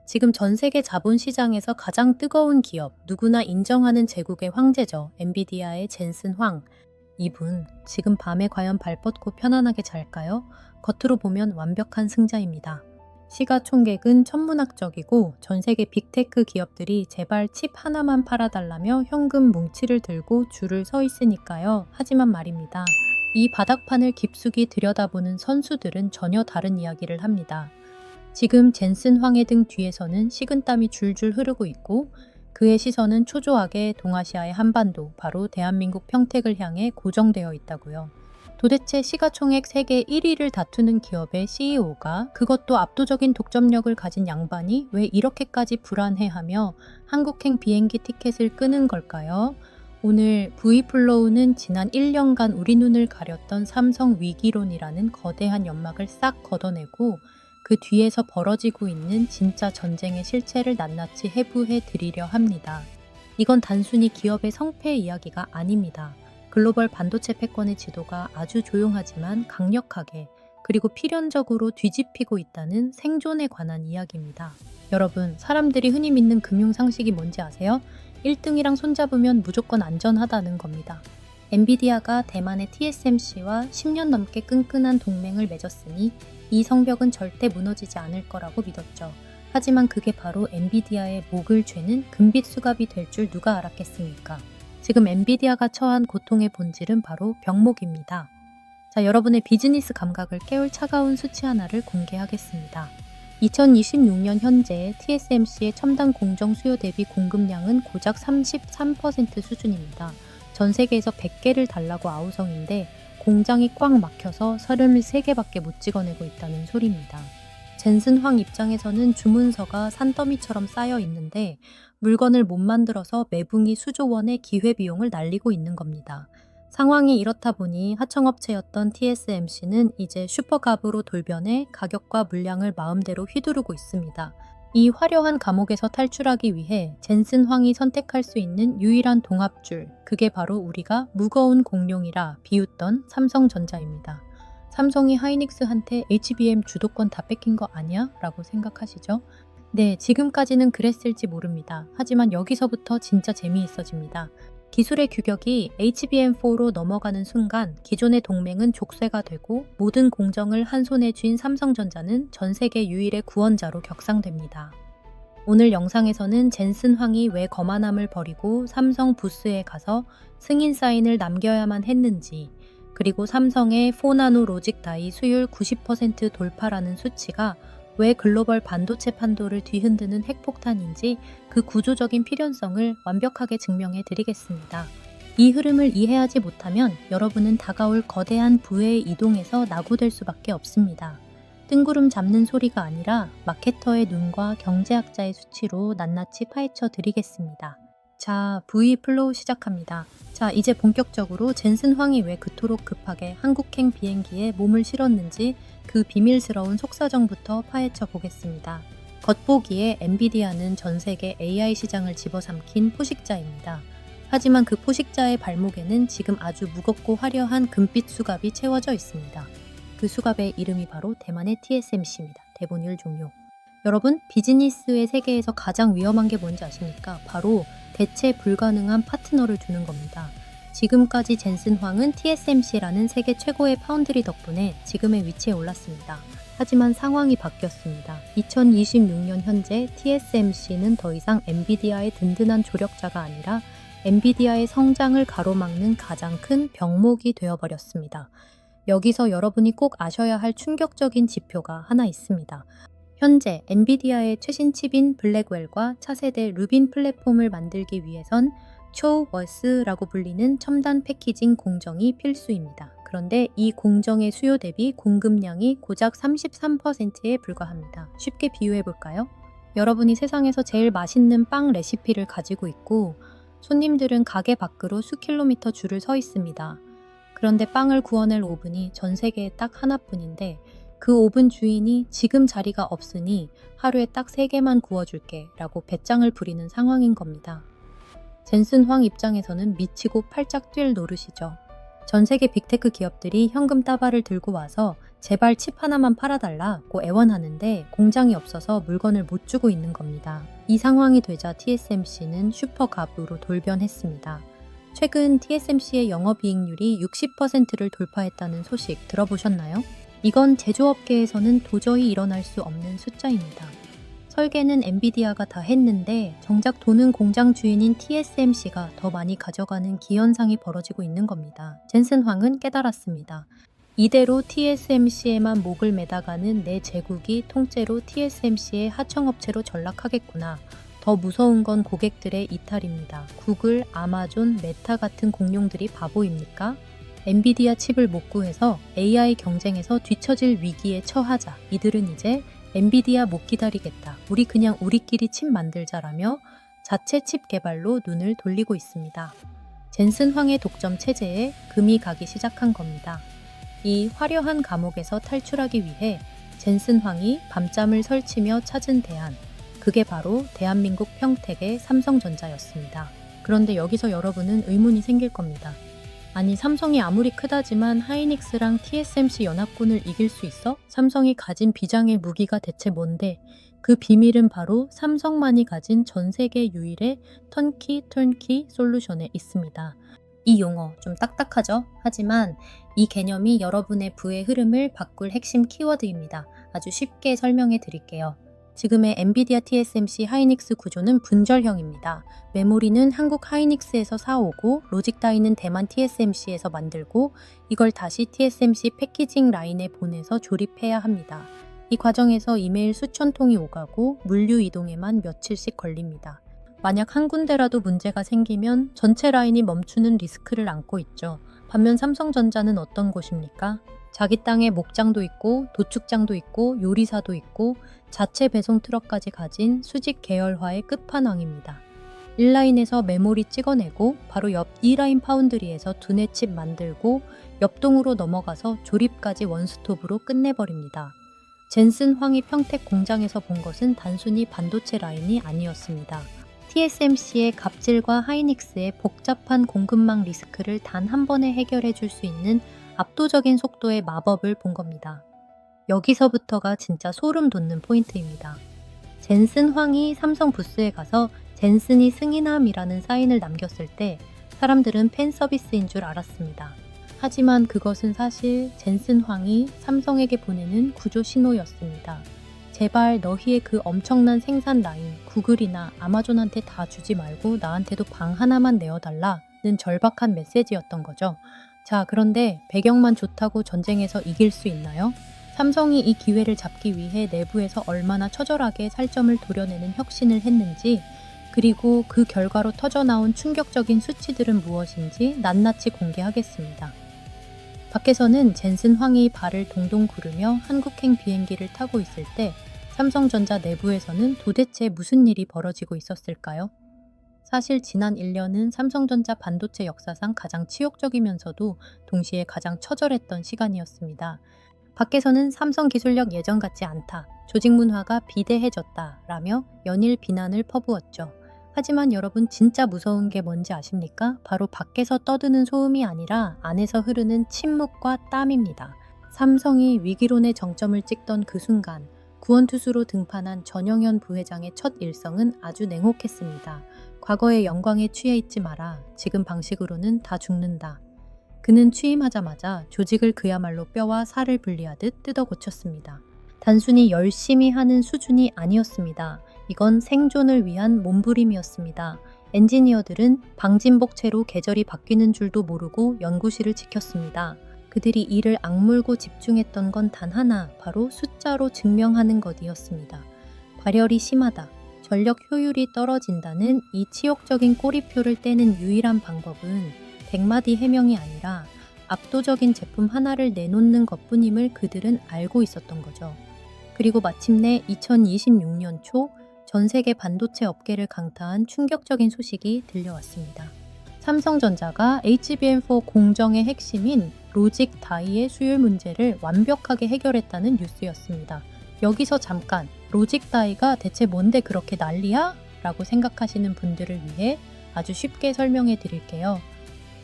지금 전 세계 자본시장에서 가장 뜨거운 기업, 누구나 인정하는 제국의 황제죠. 엔비디아의 젠슨 황. 이분, 지금 밤에 과연 발 뻗고 편안하게 잘까요? 겉으로 보면 완벽한 승자입니다. 시가총액은 천문학적이고 전 세계 빅테크 기업들이 제발 칩 하나만 팔아달라며 현금 뭉치를 들고 줄을 서 있으니까요. 하지만 말입니다. 이 바닥판을 깊숙이 들여다보는 선수들은 전혀 다른 이야기를 합니다. 지금 젠슨 황의 등 뒤에서는 식은땀이 줄줄 흐르고 있고 그의 시선은 초조하게 동아시아의 한반도, 바로 대한민국 평택을 향해 고정되어 있다고요. 도대체 시가총액 세계 1위를 다투는 기업의 CEO가, 그것도 압도적인 독점력을 가진 양반이 왜 이렇게까지 불안해하며 한국행 비행기 티켓을 끄는 걸까요? 오늘 V플로우는 지난 1년간 우리 눈을 가렸던 삼성 위기론이라는 거대한 연막을 싹 걷어내고 그 뒤에서 벌어지고 있는 진짜 전쟁의 실체를 낱낱이 해부해 드리려 합니다. 이건 단순히 기업의 성패 이야기가 아닙니다. 글로벌 반도체 패권의 지도가 아주 조용하지만 강력하게, 그리고 필연적으로 뒤집히고 있다는 생존에 관한 이야기입니다. 여러분, 사람들이 흔히 믿는 금융 상식이 뭔지 아세요? 1등이랑 손잡으면 무조건 안전하다는 겁니다. 엔비디아가 대만의 TSMC와 10년 넘게 끈끈한 동맹을 맺었으니 이 성벽은 절대 무너지지 않을 거라고 믿었죠. 하지만 그게 바로 엔비디아의 목을 죄는 금빛 수갑이 될 줄 누가 알았겠습니까? 지금 엔비디아가 처한 고통의 본질은 바로 병목입니다. 자, 여러분의 비즈니스 감각을 깨울 차가운 수치 하나를 공개하겠습니다. 2026년 현재 TSMC의 첨단 공정 수요 대비 공급량은 고작 33% 수준입니다. 전 세계에서 100개를 달라고 아우성인데 공장이 꽉 막혀서 33개밖에 못 찍어내고 있다는 소리입니다. 젠슨 황 입장에서는 주문서가 산더미처럼 쌓여 있는데 물건을 못 만들어서 매분기 수조 원의 기회비용을 날리고 있는 겁니다. 상황이 이렇다 보니 하청업체였던 TSMC는 이제 슈퍼갑으로 돌변해 가격과 물량을 마음대로 휘두르고 있습니다. 이 화려한 감옥에서 탈출하기 위해 젠슨 황이 선택할 수 있는 유일한 동합줄, 그게 바로 우리가 무거운 공룡이라 비웃던 삼성전자입니다. 삼성이 하이닉스한테 HBM 주도권 다 뺏긴 거 아니야? 라고 생각하시죠? 네, 지금까지는 그랬을지 모릅니다. 하지만 여기서부터 진짜 재미있어집니다. 기술의 규격이 HBM4로 넘어가는 순간 기존의 동맹은 족쇄가 되고 모든 공정을 한 손에 쥔 삼성전자는 전 세계 유일의 구원자로 격상됩니다. 오늘 영상에서는 젠슨 황이 왜 거만함을 버리고 삼성 부스에 가서 승인 사인을 남겨야만 했는지, 그리고 삼성의 4나노 로직 다이 수율 90% 돌파라는 수치가 왜 글로벌 반도체 판도를 뒤흔드는 핵폭탄인지 그 구조적인 필연성을 완벽하게 증명해 드리겠습니다. 이 흐름을 이해하지 못하면 여러분은 다가올 거대한 부의 이동에서 낙오될 수밖에 없습니다. 뜬구름 잡는 소리가 아니라 마케터의 눈과 경제학자의 수치로 낱낱이 파헤쳐 드리겠습니다. 자, V플로우 시작합니다. 자, 이제 본격적으로 젠슨 황이 왜 그토록 급하게 한국행 비행기에 몸을 실었는지 그 비밀스러운 속사정부터 파헤쳐 보겠습니다. 겉보기에 엔비디아는 전 세계 AI 시장을 집어삼킨 포식자입니다. 하지만 그 포식자의 발목에는 지금 아주 무겁고 화려한 금빛 수갑이 채워져 있습니다. 그 수갑의 이름이 바로 대만의 TSMC입니다. 대본율 종료. 여러분, 비즈니스의 세계에서 가장 위험한 게 뭔지 아십니까? 바로 대체 불가능한 파트너를 두는 겁니다. 지금까지 젠슨 황은 TSMC라는 세계 최고의 파운드리 덕분에 지금의 위치에 올랐습니다. 하지만 상황이 바뀌었습니다. 2026년 현재 TSMC는 더 이상 엔비디아의 든든한 조력자가 아니라 엔비디아의 성장을 가로막는 가장 큰 병목이 되어버렸습니다. 여기서 여러분이 꼭 아셔야 할 충격적인 지표가 하나 있습니다. 현재 엔비디아의 최신 칩인 블랙웰과 차세대 루빈 플랫폼을 만들기 위해선 초워스라고 불리는 첨단 패키징 공정이 필수입니다. 그런데 이 공정의 수요 대비 공급량이 고작 33%에 불과합니다. 쉽게 비유해볼까요? 여러분이 세상에서 제일 맛있는 빵 레시피를 가지고 있고 손님들은 가게 밖으로 수킬로미터 줄을 서 있습니다. 그런데 빵을 구워낼 오븐이 전 세계에 딱 하나뿐인데 그 오븐 주인이 지금 자리가 없으니 하루에 딱 3개만 구워줄게 라고 배짱을 부리는 상황인 겁니다. 젠슨 황 입장에서는 미치고 팔짝 뛸 노릇이죠. 전 세계 빅테크 기업들이 현금 따발을 들고 와서 제발 칩 하나만 팔아달라고 애원하는데 공장이 없어서 물건을 못 주고 있는 겁니다. 이 상황이 되자 TSMC는 슈퍼갑으로 돌변했습니다. 최근 TSMC의 영업이익률이 60%를 돌파했다는 소식 들어보셨나요? 이건 제조업계에서는 도저히 일어날 수 없는 숫자입니다. 설계는 엔비디아가 다 했는데 정작 돈은 공장 주인인 TSMC가 더 많이 가져가는 기현상이 벌어지고 있는 겁니다. 젠슨 황은 깨달았습니다. 이대로 TSMC에만 목을 매다가는 내 제국이 통째로 TSMC의 하청업체로 전락하겠구나. 더 무서운 건 고객들의 이탈입니다. 구글, 아마존, 메타 같은 공룡들이 바보입니까? 엔비디아 칩을 못 구해서 AI 경쟁에서 뒤처질 위기에 처하자. 이들은 이제 엔비디아 못 기다리겠다. 우리 그냥 우리끼리 칩 만들자라며 자체 칩 개발로 눈을 돌리고 있습니다. 젠슨 황의 독점 체제에 금이 가기 시작한 겁니다. 이 화려한 감옥에서 탈출하기 위해 젠슨 황이 밤잠을 설치며 찾은 대안. 그게 바로 대한민국 평택의 삼성전자였습니다. 그런데 여기서 여러분은 의문이 생길 겁니다. 아니, 삼성이 아무리 크다지만 하이닉스랑 TSMC 연합군을 이길 수 있어? 삼성이 가진 비장의 무기가 대체 뭔데? 그 비밀은 바로 삼성만이 가진 전 세계 유일의 턴키 솔루션에 있습니다. 이 용어 좀 딱딱하죠? 하지만 이 개념이 여러분의 부의 흐름을 바꿀 핵심 키워드입니다. 아주 쉽게 설명해 드릴게요. 지금의 엔비디아 TSMC 하이닉스 구조는 분절형입니다. 메모리는 한국 하이닉스에서 사오고 로직 다이는 대만 TSMC에서 만들고 이걸 다시 TSMC 패키징 라인에 보내서 조립해야 합니다. 이 과정에서 이메일 수천 통이 오가고 물류 이동에만 며칠씩 걸립니다. 만약 한 군데라도 문제가 생기면 전체 라인이 멈추는 리스크를 안고 있죠. 반면 삼성전자는 어떤 곳입니까? 자기 땅에 목장도 있고 도축장도 있고 요리사도 있고 자체 배송 트럭까지 가진 수직 계열화의 끝판왕입니다. 1라인에서 메모리 찍어내고 바로 옆 2라인 파운드리에서 두뇌 칩 만들고 옆동으로 넘어가서 조립까지 원스톱으로 끝내버립니다. 젠슨 황이 평택 공장에서 본 것은 단순히 반도체 라인이 아니었습니다. TSMC의 갑질과 하이닉스의 복잡한 공급망 리스크를 단 한 번에 해결해 줄 수 있는 압도적인 속도의 마법을 본 겁니다. 여기서부터가 진짜 소름 돋는 포인트입니다. 젠슨 황이 삼성 부스에 가서 젠슨이 승인함이라는 사인을 남겼을 때 사람들은 팬 서비스인 줄 알았습니다. 하지만 그것은 사실 젠슨 황이 삼성에게 보내는 구조 신호였습니다. 제발 너희의 그 엄청난 생산 라인 구글이나 아마존한테 다 주지 말고 나한테도 방 하나만 내어달라는 절박한 메시지였던 거죠. 자, 그런데 배경만 좋다고 전쟁에서 이길 수 있나요? 삼성이 이 기회를 잡기 위해 내부에서 얼마나 처절하게 살점을 도려내는 혁신을 했는지, 그리고 그 결과로 터져나온 충격적인 수치들은 무엇인지 낱낱이 공개하겠습니다. 밖에서는 젠슨 황이 발을 동동 구르며 한국행 비행기를 타고 있을 때 삼성전자 내부에서는 도대체 무슨 일이 벌어지고 있었을까요? 사실 지난 1년은 삼성전자 반도체 역사상 가장 치욕적이면서도 동시에 가장 처절했던 시간이었습니다. 밖에서는 삼성 기술력 예전 같지 않다, 조직 문화가 비대해졌다 라며 연일 비난을 퍼부었죠. 하지만 여러분, 진짜 무서운 게 뭔지 아십니까? 바로 밖에서 떠드는 소음이 아니라 안에서 흐르는 침묵과 땀입니다. 삼성이 위기론의 정점을 찍던 그 순간 구원투수로 등판한 전영현 부회장의 첫 일성은 아주 냉혹했습니다. 과거의 영광에 취해 있지 마라. 지금 방식으로는 다 죽는다. 그는 취임하자마자 조직을 그야말로 뼈와 살을 분리하듯 뜯어 고쳤습니다. 단순히 열심히 하는 수준이 아니었습니다. 이건 생존을 위한 몸부림이었습니다. 엔지니어들은 방진복채로 계절이 바뀌는 줄도 모르고 연구실을 지켰습니다. 그들이 이를 악물고 집중했던 건 단 하나, 바로 숫자로 증명하는 것이었습니다. 발열이 심하다, 전력 효율이 떨어진다는 이 치욕적인 꼬리표를 떼는 유일한 방법은 100마디 해명이 아니라 압도적인 제품 하나를 내놓는 것뿐임을 그들은 알고 있었던 거죠. 그리고 마침내 2026년 초 전 세계 반도체 업계를 강타한 충격적인 소식이 들려왔습니다. 삼성전자가 HBM4 공정의 핵심인 로직 다이의 수율 문제를 완벽하게 해결했다는 뉴스였습니다. 여기서 잠깐, 로직 다이가 대체 뭔데 그렇게 난리야? 라고 생각하시는 분들을 위해 아주 쉽게 설명해 드릴게요.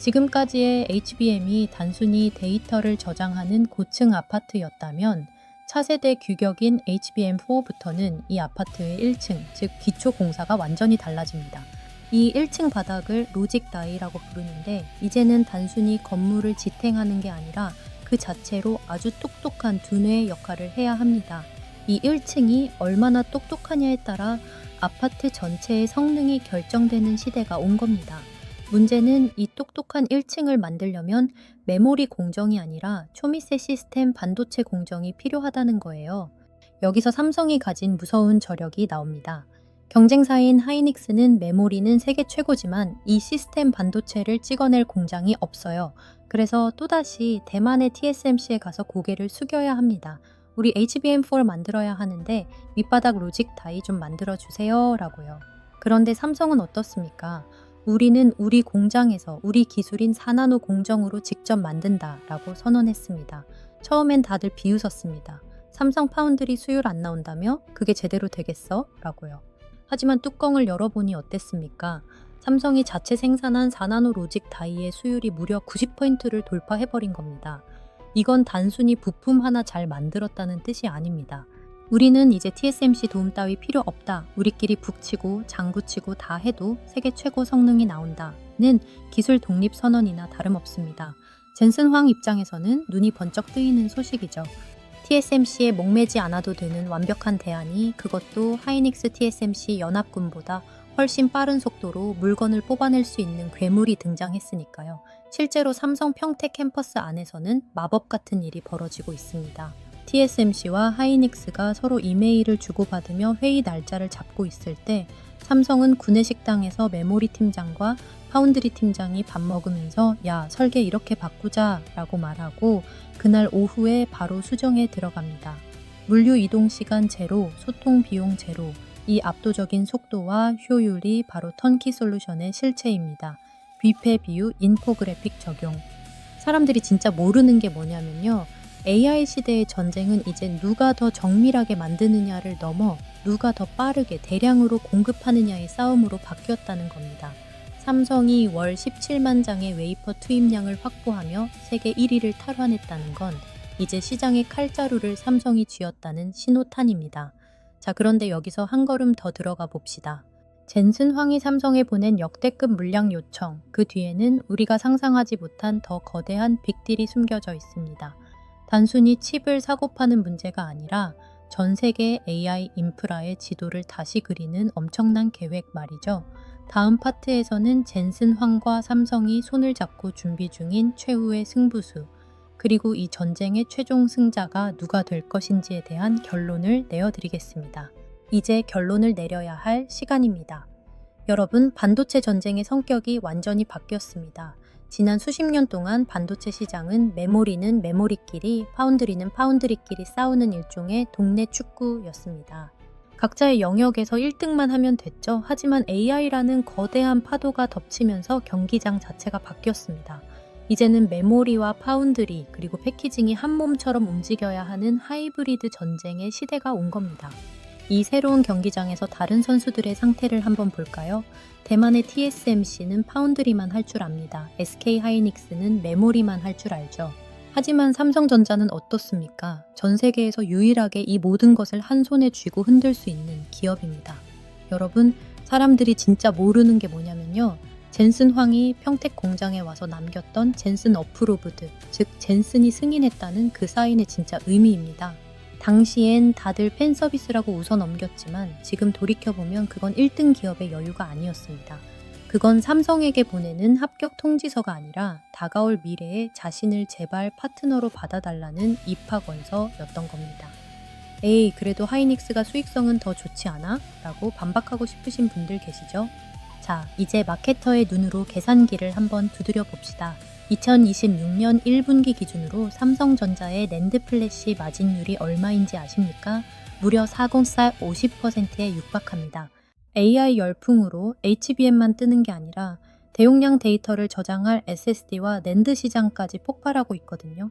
지금까지의 HBM이 단순히 데이터를 저장하는 고층 아파트였다면 차세대 규격인 HBM4부터는 이 아파트의 1층, 즉 기초 공사가 완전히 달라집니다. 이 1층 바닥을 로직 다이라고 부르는데 이제는 단순히 건물을 지탱하는 게 아니라 그 자체로 아주 똑똑한 두뇌의 역할을 해야 합니다. 이 1층이 얼마나 똑똑하냐에 따라 아파트 전체의 성능이 결정되는 시대가 온 겁니다. 문제는 이 똑똑한 1층을 만들려면 메모리 공정이 아니라 초미세 시스템 반도체 공정이 필요하다는 거예요. 여기서 삼성이 가진 무서운 저력이 나옵니다. 경쟁사인 하이닉스는 메모리는 세계 최고지만 이 시스템 반도체를 찍어낼 공장이 없어요. 그래서 또다시 대만의 TSMC에 가서 고개를 숙여야 합니다. 우리 HBM4를 만들어야 하는데 밑바닥 로직 다이 좀 만들어 주세요 라고요. 그런데 삼성은 어떻습니까? 우리는 우리 공장에서 우리 기술인 4나노 공정으로 직접 만든다 라고 선언했습니다. 처음엔 다들 비웃었습니다. 삼성 파운드리 수율 안 나온다며? 그게 제대로 되겠어? 라고요. 하지만 뚜껑을 열어보니 어땠습니까? 삼성이 자체 생산한 4나노 로직 다이의 수율이 무려 90%를 돌파해버린 겁니다. 이건 단순히 부품 하나 잘 만들었다는 뜻이 아닙니다. 우리는 이제 TSMC 도움 따위 필요 없다. 우리끼리 북치고 장구치고 다 해도 세계 최고 성능이 나온다는 기술 독립 선언이나 다름없습니다. 젠슨 황 입장에서는 눈이 번쩍 뜨이는 소식이죠. TSMC에 목매지 않아도 되는 완벽한 대안이 그것도 하이닉스 TSMC 연합군보다 훨씬 빠른 속도로 물건을 뽑아낼 수 있는 괴물이 등장했으니까요. 실제로 삼성 평택 캠퍼스 안에서는 마법 같은 일이 벌어지고 있습니다. TSMC와 하이닉스가 서로 이메일을 주고받으며 회의 날짜를 잡고 있을 때 삼성은 구내식당에서 메모리 팀장과 파운드리 팀장이 밥 먹으면서 야, 설계 이렇게 바꾸자 라고 말하고 그날 오후에 바로 수정에 들어갑니다. 물류 이동 시간 제로, 소통 비용 제로, 이 압도적인 속도와 효율이 바로 턴키 솔루션의 실체입니다. 뷔페 비유, 인포그래픽 적용. 사람들이 진짜 모르는 게 뭐냐면요. AI 시대의 전쟁은 이제 누가 더 정밀하게 만드느냐를 넘어 누가 더 빠르게 대량으로 공급하느냐의 싸움으로 바뀌었다는 겁니다. 삼성이 월 17만 장의 웨이퍼 투입량을 확보하며 세계 1위를 탈환했다는 건 이제 시장의 칼자루를 삼성이 쥐었다는 신호탄입니다. 자, 그런데 여기서 한 걸음 더 들어가 봅시다. 젠슨 황이 삼성에 보낸 역대급 물량 요청, 그 뒤에는 우리가 상상하지 못한 더 거대한 빅딜이 숨겨져 있습니다. 단순히 칩을 사고 파는 문제가 아니라 전 세계 AI 인프라의 지도를 다시 그리는 엄청난 계획 말이죠. 다음 파트에서는 젠슨 황과 삼성이 손을 잡고 준비 중인 최후의 승부수, 그리고 이 전쟁의 최종 승자가 누가 될 것인지에 대한 결론을 내어드리겠습니다. 이제 결론을 내려야 할 시간입니다. 여러분, 반도체 전쟁의 성격이 완전히 바뀌었습니다. 지난 수십 년 동안 반도체 시장은 메모리는 메모리끼리, 파운드리는 파운드리끼리 싸우는 일종의 동네 축구였습니다. 각자의 영역에서 1등만 하면 됐죠. 하지만 AI라는 거대한 파도가 덮치면서 경기장 자체가 바뀌었습니다. 이제는 메모리와 파운드리 그리고 패키징이 한 몸처럼 움직여야 하는 하이브리드 전쟁의 시대가 온 겁니다. 이 새로운 경기장에서 다른 선수들의 상태를 한번 볼까요? 대만의 TSMC는 파운드리만 할 줄 압니다. SK 하이닉스는 메모리만 할 줄 알죠. 하지만 삼성전자는 어떻습니까? 전 세계에서 유일하게 이 모든 것을 한 손에 쥐고 흔들 수 있는 기업입니다. 여러분, 사람들이 진짜 모르는 게 뭐냐면요. 젠슨 황이 평택 공장에 와서 남겼던 젠슨 어프로브드, 즉 젠슨이 승인했다는 그 사인의 진짜 의미입니다. 당시엔 다들 팬 서비스라고 웃어 넘겼지만 지금 돌이켜보면 그건 1등 기업의 여유가 아니었습니다. 그건 삼성에게 보내는 합격 통지서가 아니라 다가올 미래에 자신을 제발 파트너로 받아달라는 입학원서였던 겁니다. 에이, 그래도 하이닉스가 수익성은 더 좋지 않아? 라고 반박하고 싶으신 분들 계시죠? 자, 이제 마케터의 눈으로 계산기를 한번 두드려 봅시다. 2026년 1분기 기준으로 삼성전자의 낸드 플래시 마진율이 얼마인지 아십니까? 무려 40살 50%에 육박합니다. AI 열풍으로 HBM만 뜨는 게 아니라 대용량 데이터를 저장할 SSD와 낸드 시장까지 폭발하고 있거든요.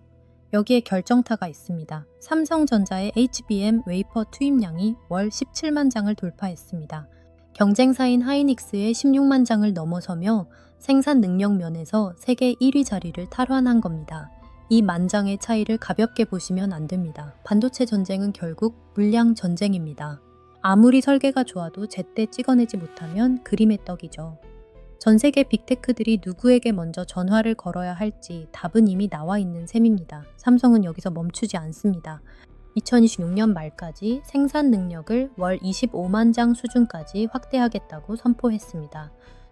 여기에 결정타가 있습니다. 삼성전자의 HBM 웨이퍼 투입량이 월 17만 장을 돌파했습니다. 경쟁사인 하이닉스의 16만 장을 넘어서며 생산 능력 면에서 세계 1위 자리를 탈환한 겁니다. 이 만장의 차이를 가볍게 보시면 안 됩니다. 반도체 전쟁은 결국 물량 전쟁입니다. 아무리 설계가 좋아도 제때 찍어내지 못하면 그림의 떡이죠. 전 세계 빅테크들이 누구에게 먼저 전화를 걸어야 할지 답은 이미 나와 있는 셈입니다. 삼성은 여기서 멈추지 않습니다. 2026년 말까지 생산 능력을 월 25만 장 수준까지 확대하겠다고 선포했습니다.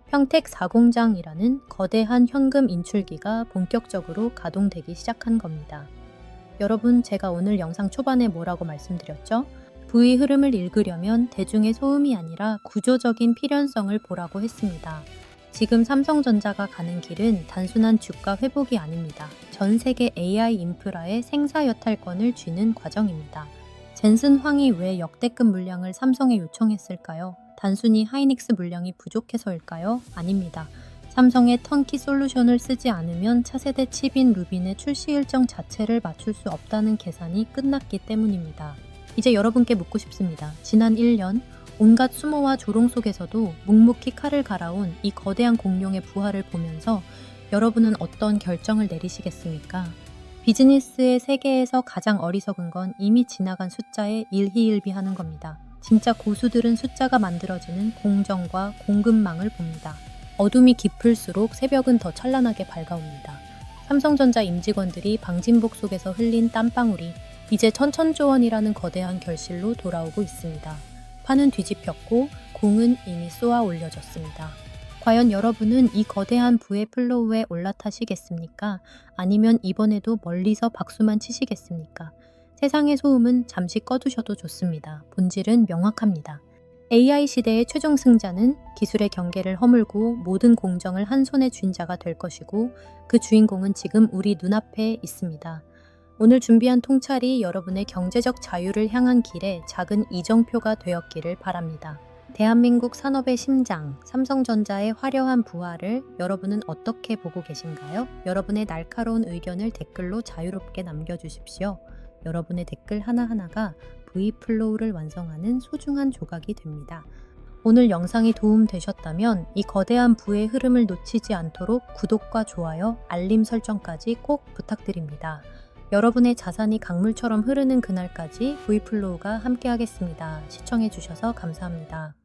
평택 4공장이라는 거대한 현금 인출기가 본격적으로 가동되기 시작한 겁니다. 여러분, 제가 오늘 영상 초반에 뭐라고 말씀드렸죠? 부의 흐름을 읽으려면 대중의 소음이 아니라 구조적인 필연성을 보라고 했습니다. 지금 삼성전자가 가는 길은 단순한 주가 회복이 아닙니다. 전 세계 AI 인프라의 생사 여탈권을 쥐는 과정입니다. 젠슨 황이 왜 역대급 물량을 삼성에 요청했을까요? 단순히 하이닉스 물량이 부족해서일까요? 아닙니다. 삼성의 턴키 솔루션을 쓰지 않으면 차세대 칩인 루빈의 출시 일정 자체를 맞출 수 없다는 계산이 끝났기 때문입니다. 이제 여러분께 묻고 싶습니다. 지난 1년 온갖 수모와 조롱 속에서도 묵묵히 칼을 갈아온 이 거대한 공룡의 부활을 보면서 여러분은 어떤 결정을 내리시겠습니까? 비즈니스의 세계에서 가장 어리석은 건 이미 지나간 숫자에 일희일비하는 겁니다. 진짜 고수들은 숫자가 만들어지는 공정과 공급망을 봅니다. 어둠이 깊을수록 새벽은 더 찬란하게 밝아옵니다. 삼성전자 임직원들이 방진복 속에서 흘린 땀방울이 이제 천천조 원이라는 거대한 결실로 돌아오고 있습니다. 판은 뒤집혔고 공은 이미 쏘아 올려졌습니다. 과연 여러분은 이 거대한 부의 플로우에 올라타시겠습니까? 아니면 이번에도 멀리서 박수만 치시겠습니까? 세상의 소음은 잠시 꺼두셔도 좋습니다. 본질은 명확합니다. AI 시대의 최종 승자는 기술의 경계를 허물고 모든 공정을 한 손에 쥔 자가 될 것이고 그 주인공은 지금 우리 눈앞에 있습니다. 오늘 준비한 통찰이 여러분의 경제적 자유를 향한 길에 작은 이정표가 되었기를 바랍니다. 대한민국 산업의 심장, 삼성전자의 화려한 부활을 여러분은 어떻게 보고 계신가요? 여러분의 날카로운 의견을 댓글로 자유롭게 남겨주십시오. 여러분의 댓글 하나하나가 V플로우를 완성하는 소중한 조각이 됩니다. 오늘 영상이 도움되셨다면 이 거대한 부의 흐름을 놓치지 않도록 구독과 좋아요, 알림 설정까지 꼭 부탁드립니다. 여러분의 자산이 강물처럼 흐르는 그날까지 V플로우가 함께하겠습니다. 시청해주셔서 감사합니다.